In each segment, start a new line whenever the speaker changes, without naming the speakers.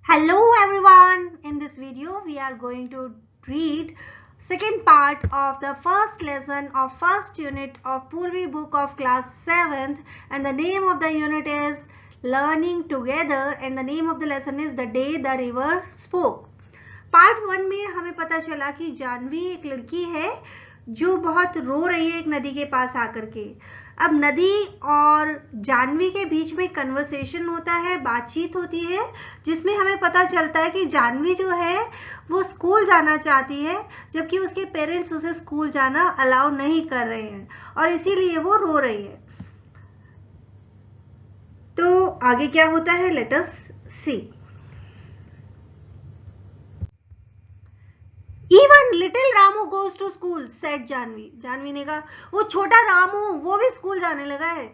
Hello everyone. In this video we are going to read second part of the first lesson of first unit of Purvi book of class 7th, and the name of the unit is Learning Together and the name of the lesson is The Day the River Spoke. Part 1 में हमें पता चला कि जानवी एक लड़की है जो बहुत रो रही है एक नदी के पास आकर के। अब नदी और जानवी के बीच में कन्वर्सेशन होता है, बातचीत होती है, जिसमें हमें पता चलता है कि जानवी जो है वो स्कूल जाना चाहती है, जबकि उसके पेरेंट्स उसे स्कूल जाना अलाउ नहीं कर रहे हैं और इसीलिए वो रो रही है। तो आगे क्या होता है, let us see. Even little Ramu goes to school, said Janvi. Janvi ने कहा वो छोटा रामू वो भी स्कूल जाने लगा है।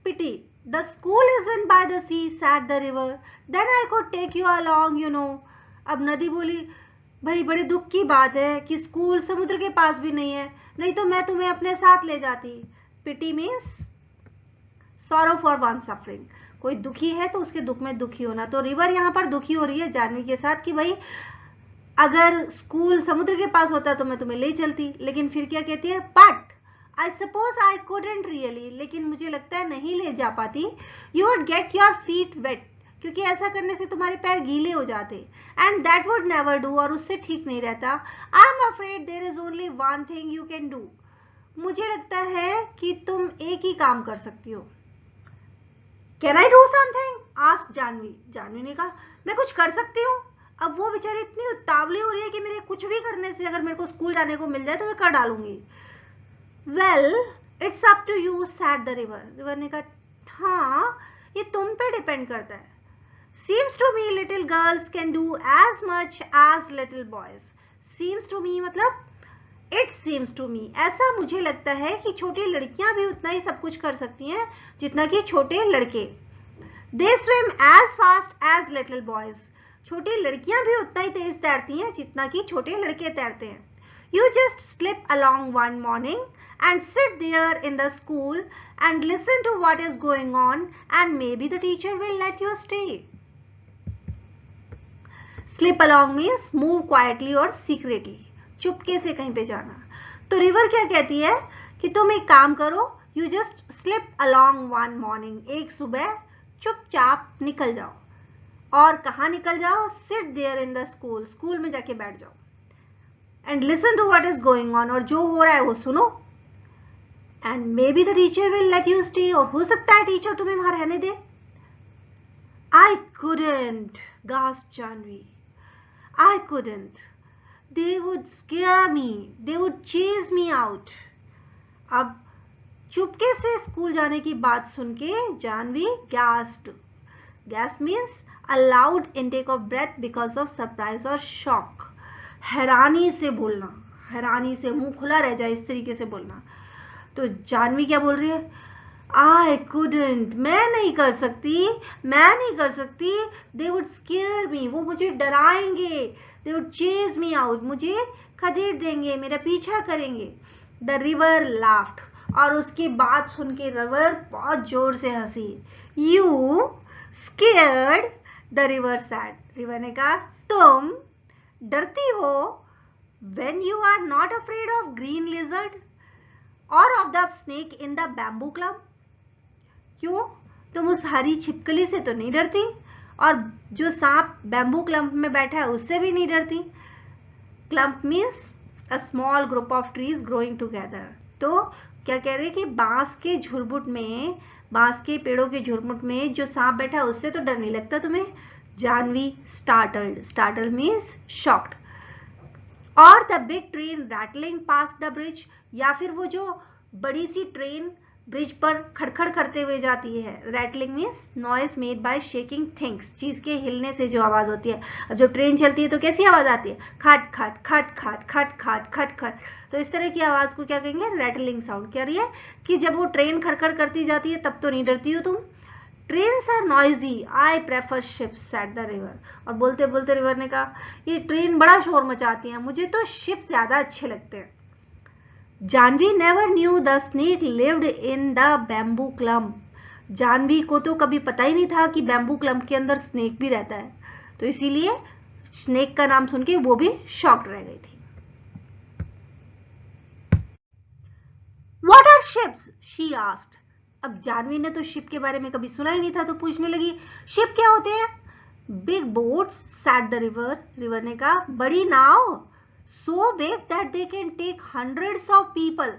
Pity, the school isn't by the sea, said the river. Then I could take you along, you know. अब नदी बोली भाई बड़े दुख की बात है कि स्कूल समुद्र के पास भी नहीं है, नहीं तो मैं तुम्हें अपने साथ ले जाती। Pity means sorrow for one suffering. कोई दुखी है तो उसके दुख में दुखी होना। तो रिवर यहाँ पर दुखी हो रही है जानवी के साथ कि भाई अगर स्कूल समुद्र के पास होता तो मैं तुम्हें ले चलती, लेकिन फिर क्या कहती है, but I suppose I couldn't really, लेकिन मुझे लगता है नहीं ले जा पाती। You would get your feet wet, क्योंकि ऐसा करने से तुम्हारे पैर गीले हो जाते, and that would never do, और उससे ठीक नहीं रहता। I am afraid there is only one thing you can do, मुझे लगता है कि तुम एक ही काम कर सकती हो। Can I do something, asked Janvi. Janvi ने कहा मैं कुछ कर सकती हूँ। अब वो बेचारी इतनी उतावली हो रही है कि मेरे कुछ भी करने से अगर मेरे को स्कूल जाने को मिल जाए तो मैं कर डालूंगी। Well it's up to you, said the river. River ने कहा हाँ ये तुम पे डिपेंड करता है। Seems to me little girls can do as much as little boys. Seems to me मतलब इट सीम्स टू मी, ऐसा मुझे लगता है कि छोटी लड़कियां भी उतना ही सब कुछ कर सकती हैं जितना कि छोटे लड़के। They swim as fast as little boys, छोटी लड़कियां भी उतना ही तेज तैरती हैं जितना कि छोटे लड़के तैरते हैं। You just slip along one morning and sit there in the school and listen to what is going on and maybe the teacher will let you stay. Slip along means move quietly और secretly, चुपके से कहीं पे जाना। तो river क्या कहती है कि तुम एक काम करो, you just slip along one morning, एक सुबह चुपचाप निकल जाओ। और कहाँ निकल जाओ, sit there in the school, school में जाके बैठ जाओ, and listen to what is going on, और जो हो रहा है वो सुनो, and maybe the teacher will let you stay, और हो सकता है टीचर तुम्हें वहां रहने दे। I couldn't, gasped Janvi, I couldn't, they would scare me, they would chase me out. अब चुपके से स्कूल जाने की बात सुन के Janvi gasped. Gasp means a loud intake of breath because of surprise or shock. हैरानी से बोलना, हैरानी से मुंह खुला रह जाए इस तरीके से बोलना। तो जानवी क्या बोल रही है, I couldn't, मैं नहीं कर सकती, मैं नहीं कर सकती। They would scare me, वो मुझे डराएंगे। They would chase me out, मुझे खदेड़ देंगे, मेरा पीछा करेंगे। The river laughed, और उसकी बात सुन के रिवर बहुत जोर से हंसी। You scared, the river said. River ने कहा तुम डरती हो, when you are not afraid of green lizard or of the snake in the bamboo clump. क्यों, तुम उस हरी छिपकली से तो नहीं डरती, और जो सांप बैम्बू क्लम्प में बैठा है उससे भी नहीं डरती। Clump means a small group of trees growing together. तो क्या कह रहे हैं कि बांस के झुरमुट में, बांस के पेड़ों के झुरमुट में जो सांप बैठा है उससे तो डर नहीं लगता तुम्हें। Janvi startled, startled means shocked. और the big train rattling pass the bridge, या फिर वो जो बड़ी सी ट्रेन ब्रिज पर खड़खड़ करते हुए जाती है। Rattling means noise made by shaking things, चीज के हिलने से जो आवाज होती है। अब जब ट्रेन चलती है तो कैसी आवाज आती है, खट खट खट खट खट खट खट खट। तो इस तरह की आवाज को क्या कहेंगे, रैटलिंग साउंड। कह रही है कि जब वो ट्रेन खड़खड़ करती जाती है तब तो नहीं डरती हो तुम। Trains are noisy, I prefer ships, said the river. और बोलते बोलते रिवर ने कहा ये ट्रेन बड़ा शोर मचाती है, मुझे तो शिप ज्यादा अच्छे लगते हैं। Janvi never knew the snake lived in the bamboo clump. Janvi को तो कभी पता ही नहीं था कि बैम्बू क्लम्प के अंदर स्नेक भी रहता है। तो इसीलिए स्नेक का नाम सुन के वो भी शॉक्ड रह गई थी। What are ships? She asked. अब जानवी ने तो शिप के बारे में कभी सुना ही नहीं था, तो पूछने लगी शिप क्या होते हैं? Big boats said the river. River ने कहा बड़ी नाव, so big that they can take hundreds of people.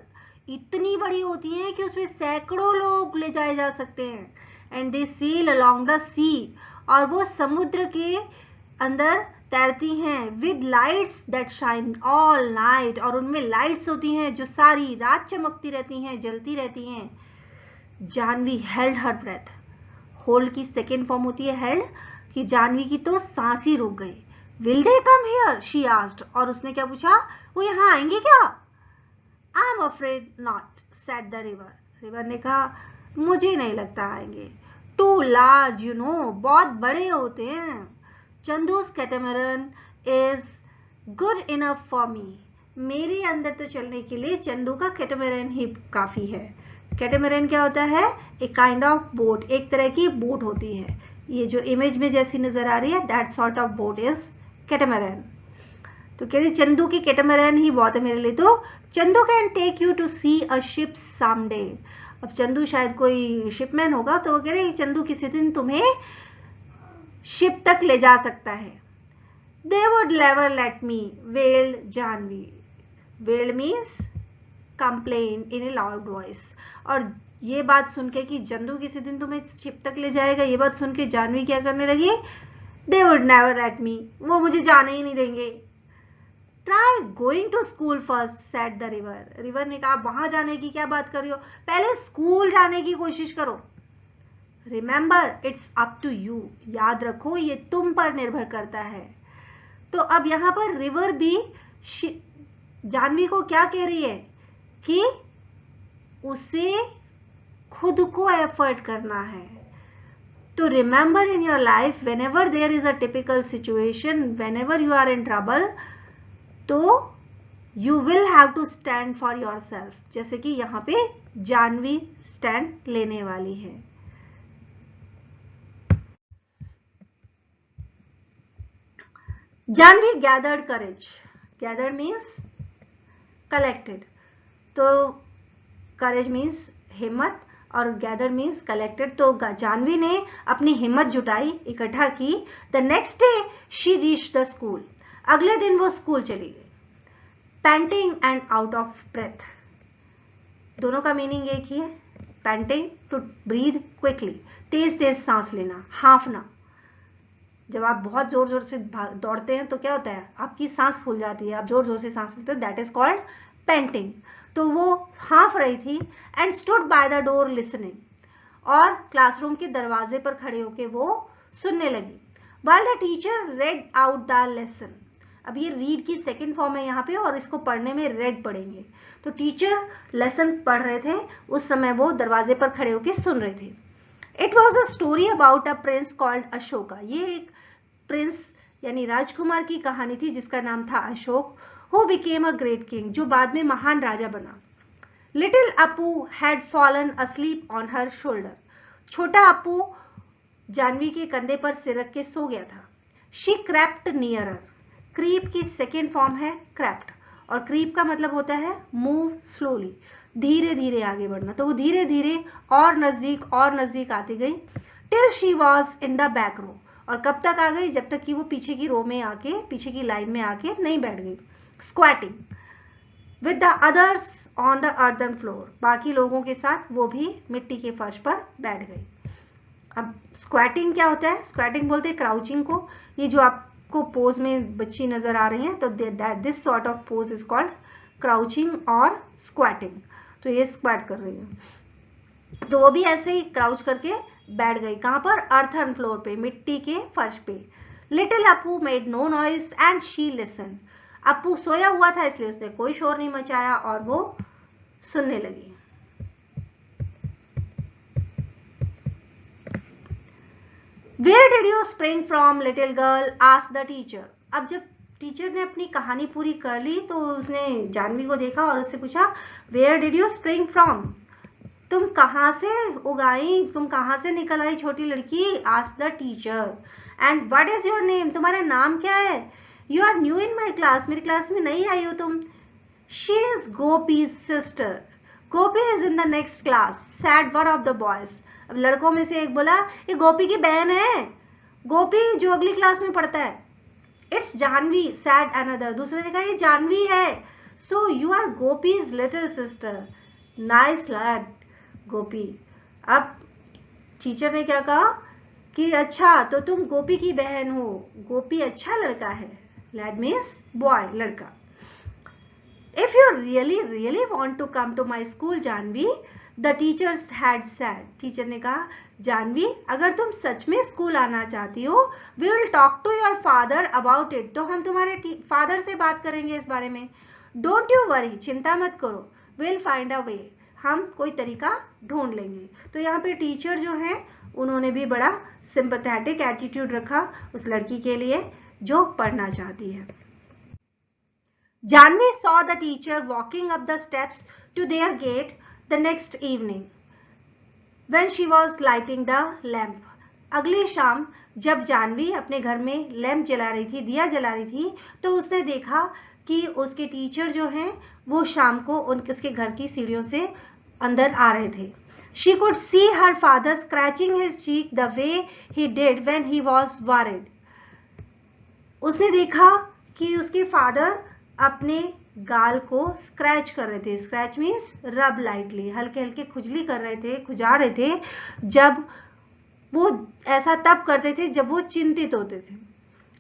इतनी बड़ी होती हैं कि उसमें सैकड़ों लोग ले जाए जा सकते हैं। And they sail along the sea. और वो समुद्र के अंदर तैरती हैं with lights that shine all night, और उनमें लाइट्स होती हैं जो सारी रात चमकती रहती हैं, जलती रहती हैं। Janvi held her breath. Hold की सेकेंड फॉर्म होती है हेल्ड, कि जानवी की तो सांस ही रुक गई। Will they come here? She asked. और उसने क्या पूछा? वो यहाँ आएंगे क्या? आई am afraid not, said the river. River ने कहा मुझे नहीं लगता आएंगे। टू लार्ज यू नो, बहुत बड़े होते हैं। चंदू's catamaran is good enough for me. मेरे अंदर तो चलने के लिए चंदू का कैटामरन ही काफी है। कैटामरन क्या होता है? एक काइंड ऑफ बोट, एक तरह की बोट होती है। ये जो इमेज में जैसी नजर आ रही है, that sort of boat is catamaran. तो कह रही चंदू की कैटामरन ही बहुत है मेरे लिए। तो Chandu can take you to see a ship someday. अब चंदू शायद कोई शिपमैन होगा, तो वो कह रही चंदू किसी दिन तुम्हें शिप तक ले जा सकता है। They would never let me, wailed Janvi. Wailed means complain in a loud voice। और ये बात सुन के कि चंदू किसी दिन तुम्हें शिप तक ले जाएगा, ये बात सुन के जानवी क्या करने लगी? They would never let me, वो मुझे जाने ही नहीं देंगे। Try going to school first, said the river। River ने कहा वहां जाने की क्या बात कर रही हो, पहले स्कूल जाने की कोशिश करो। Remember it's up to you, याद रखो ये तुम पर निर्भर करता है। तो अब यहां पर रिवर भी जानवी को क्या कह रही है कि उसे खुद को एफर्ट करना है। तो remember in your life whenever there is a typical situation, whenever you are in trouble, तो you will have to stand for yourself. जैसे कि यहां पे जानवी स्टैंड लेने वाली है। Janvi gathered courage. Gathered means collected. तो courage means हिम्मत, और gathered means collected। तो जानवी ने अपनी हिम्मत जुटाई, इकट्ठा की। The next day she reached the school. अगले दिन वो स्कूल चली गई। Panting and out of breath. दोनों का मीनिंग एक ही है। Panting to breathe quickly, तेज तेज सांस लेना, हांफना। जब आप बहुत जोर जोर से दौड़ते हैं तो क्या होता है, आपकी सांस फूल जाती है, आप जोर जोर से सांस लेते हो, दैट इज कॉल्ड पेंटिंग। तो वो हांफ रही थी। And stood by the door listening, और क्लासरूम के दरवाजे पर खड़े होके वो सुनने लगी। While the teacher red out the lesson. अब ये रीड की सेकेंड फॉर्म है यहाँ पे, और इसको पढ़ने में रेड पढ़ेंगे। तो टीचर लेसन पढ़ रहे थे, उस समय वो दरवाजे पर खड़े होके सुन रहे थे। It was a story about a prince called Ashoka. ये एक प्रिंस यानी राजकुमार की कहानी थी जिसका नाम था Ashok. Who became a great king, जो बाद में महान राजा बना। Little Apu had fallen asleep on her shoulder. छोटा अपू जानवी के कंधे पर सिर रख के सो गया था। She crept nearer. क्रीप की सेकेंड फॉर्म है क्रेप्ट, और क्रीप का मतलब होता है मूव स्लोली, धीरे धीरे आगे बढ़ना। तो वो धीरे धीरे और नजदीक आती गई। Till she was in the back row. और कब तक आ गई? जब तक कि वो पीछे की रो में आके, पीछे की लाइन में आके नहीं बैठ गई। Squatting with the others on the earthen floor. बाकी लोगों के साथ वो भी मिट्टी के फर्श पर बैठ गई। अब स्क्वाटिंग क्या होता है? स्क्वाटिंग बोलते हैं क्राउचिंग को। ये जो आपको पोज में बच्ची नजर आ रही है, तो this sort of pose is called crouching और स्क्वाटिंग। तो ये स्क्वाट कर रही है। तो वो भी ऐसे ही क्राउच करके बैठ गई। कहां पर? अर्थन फ्लोर पे, मिट्टी के फर्श पे। Little Apu made no noise and she listen. Apu सोया हुआ था इसलिए उसने कोई शोर नहीं मचाया और वो सुनने लगी। Where did you spring from, little girl? asked the teacher. अब जब टीचर ने अपनी कहानी पूरी कर ली तो उसने जानवी को देखा और उससे पूछा, Where did you spring from? तुम कहां से उगाई, तुम कहां से निकल आई छोटी लड़की? asked the teacher. And what is your name, तुम्हारा नाम क्या है? You are new in my class, मेरी क्लास में नहीं आई हो तुम. She is Gopi's sister. Gopi is in the next class, said one of the boys. अब लड़कों में से एक बोला, ये गोपी की बहन है, गोपी जो अगली क्लास में पढ़ता है. It's Janvi, said another. दूसरे ने कहा ये जानवी है. So you are Gopi's little sister. Nice lad Gopi. अब टीचर ने क्या कहा कि अच्छा तो तुम गोपी की बहन हो. गोपी अच्छा लड़का है. लैड मीन्स बॉय, लड़का. If you really want to come to my school Janvi, the teachers had said. Teacher ने कहा जानवी अगर तुम सच में स्कूल आना चाहती हो, we will talk to your father about it. तो हम तुम्हारे फादर से बात करेंगे इस बारे में. डोंट यू वरी, चिंता मत करो. विल फाइंड अ वे, हम कोई तरीका ढूंढ लेंगे. तो यहाँ पे टीचर जो है उन्होंने भी बड़ा सिंपैथेटिक एटीट्यूड रखा उस लड़की के लिए जो पढ़ना चाहती है. Janvi saw the teacher walking up the steps to their gate the next evening when she was lighting the lamp. अगली शाम जब जानवी अपने घर में लैंप जला रही थी, दिया जला रही थी, तो उसने देखा कि उसके टीचर जो हैं वो शाम को उसके घर की सीढ़ियों से अंदर आ रहे थे. She could see her father scratching his cheek the way he did when he was worried. उसने देखा कि उसके फादर अपने गाल को स्क्रैच कर रहे थे. स्क्रैच मीन्स रब लाइटली, हल्के हल्के खुजली कर रहे थे, खुजा रहे थे. जब वो ऐसा तब करते थे जब वो चिंतित होते थे.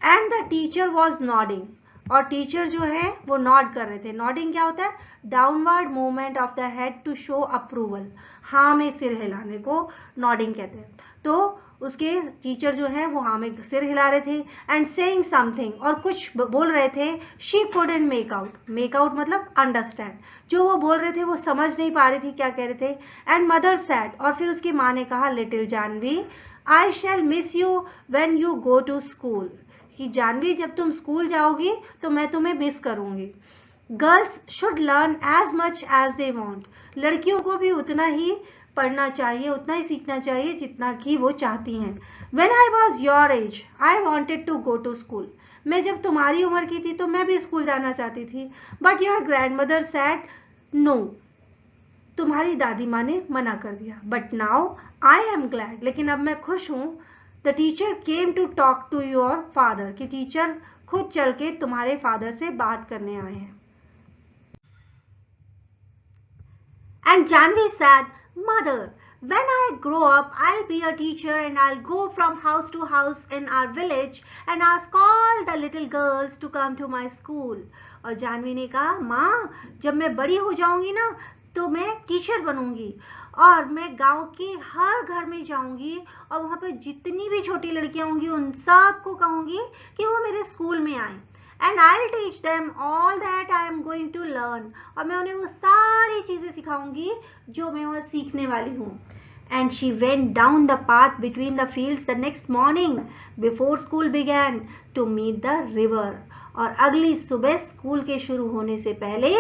And the teacher was nodding. और टीचर जो है वो नॉड कर रहे थे. नॉडिंग क्या होता है? Downward movement of the head to show approval. हाँ में सिर हिलाने को नॉडिंग कहते हैं. तो उसके टीचर जो है वो हाँ में सिर हिला रहे थे. एंड सेइंग समथिंग, और कुछ बोल रहे थे. She couldn't make out. Make out मतलब अंडरस्टैंड. जो वो बोल रहे थे वो समझ नहीं पा रही थी क्या कह रहे थे. एंड मदर सैड, और फिर उसकी माँ ने कहा, little Janvi I shall miss you when you go to school. कि जानवी जब तुम स्कूल जाओगी तो मैं तुम्हें मिस करूंगी. Girls should learn as much as they want. लड़कियों को भी उतना ही पढ़ना चाहिए, उतना ही सीखना चाहिए जितना कि वो चाहती हैं. When I was your age, I wanted to go to school. मैं जब तुम्हारी उम्र की थी तो मैं भी स्कूल जाना चाहती थी. But your grandmother said no. तुम्हारी दादी माँ ने मना कर दिया. But now I am glad. लेकिन अब मैं खुश हूँ. The teacher came to talk to your father. कि टीचर खुद चल के तुम्हारे फादर से बात करने आए हैं. And Janvi said, Mother, when I grow up, I'll be a teacher and I'll go from house to house in our village and ask all the little girls to come to my school. और जानवी ने कहा, माँ जब मैं बड़ी हो जाऊंगी ना तो मैं टीचर बनूंगी और मैं गांव के हर घर में जाऊंगी और वहां पर जितनी भी छोटी लड़कियां होंगी उन सबको कहूंगी कि वो मेरे स्कूल में आए. And I'll teach them all that I am going to learn. और मैं उन्हें वो सारी चीजें सिखाऊंगी जो मैं वहाँ सीखने वाली हूँ. And she went down the path between the fields the next morning before school began to meet the river. और अगली सुबह स्कूल के शुरू होने से पहले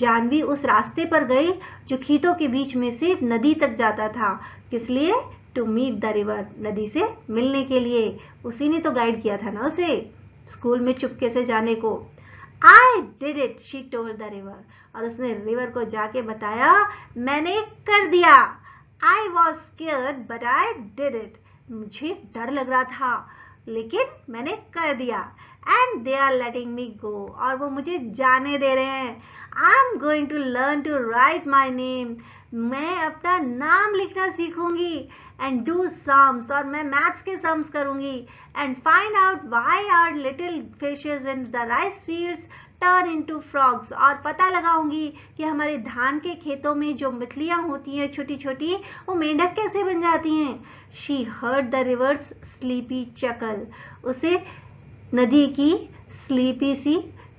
जानवी उस रास्ते पर गई जो खेतों के बीच में से नदी तक जाता था. किस लिए? To meet the river. नदी से मिलने के लिए. उसी ने तो गाइड किया था ना उसे स्कूल में चुपके से जाने को. I did it, she told the river. और उसने रिवर को जाके बताया, मैंने कर दिया. I was scared, but I did it. मुझे डर लग रहा था लेकिन मैंने कर दिया. And they are letting me go. और वो मुझे जाने दे रहे हैं. I'm going to learn to write my name. मैं अपना नाम लिखना सीखूंगी. And do sums. और मैं मैथ्स के सम्स करूंगी. And find out why our little fishes in the rice fields turn into frogs. और पता लगाऊंगी कि हमारे धान के खेतों में जो मछलियां होती हैं छोटी छोटी वो मेंढक कैसे बन जाती हैं. She heard the river's sleepy chuckle. उसे नदी की स्लीपी सी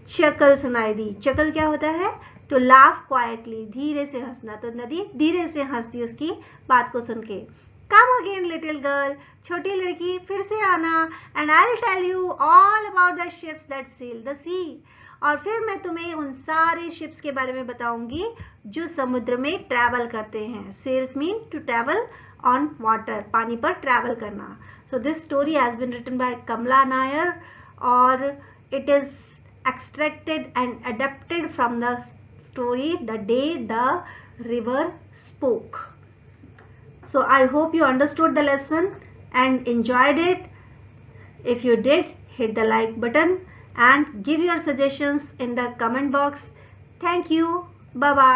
चकल सुनाई दी. चकल क्या होता है? तो लाफ क्वाइटली, धीरे से हंसना. तो नदी धीरे से हंसती उसकी बात को सुन के. Come again, little girl. छोटी लड़की फिर से आना. And I'll tell you all about the ships that sail the sea. और फिर मैं तुम्हें उन सारे शिप्स के बारे में बताऊंगी जो समुद्र में ट्रैवल करते हैं. Sails mean to travel on water, पानी पर travel करना. So this story has been written by Kamla Nair, or it is extracted and adapted from the story The Day the River Spoke. So I hope you understood the lesson and enjoyed it. If you did, hit the like button and give your suggestions in the comment box. Thank you. Bye bye.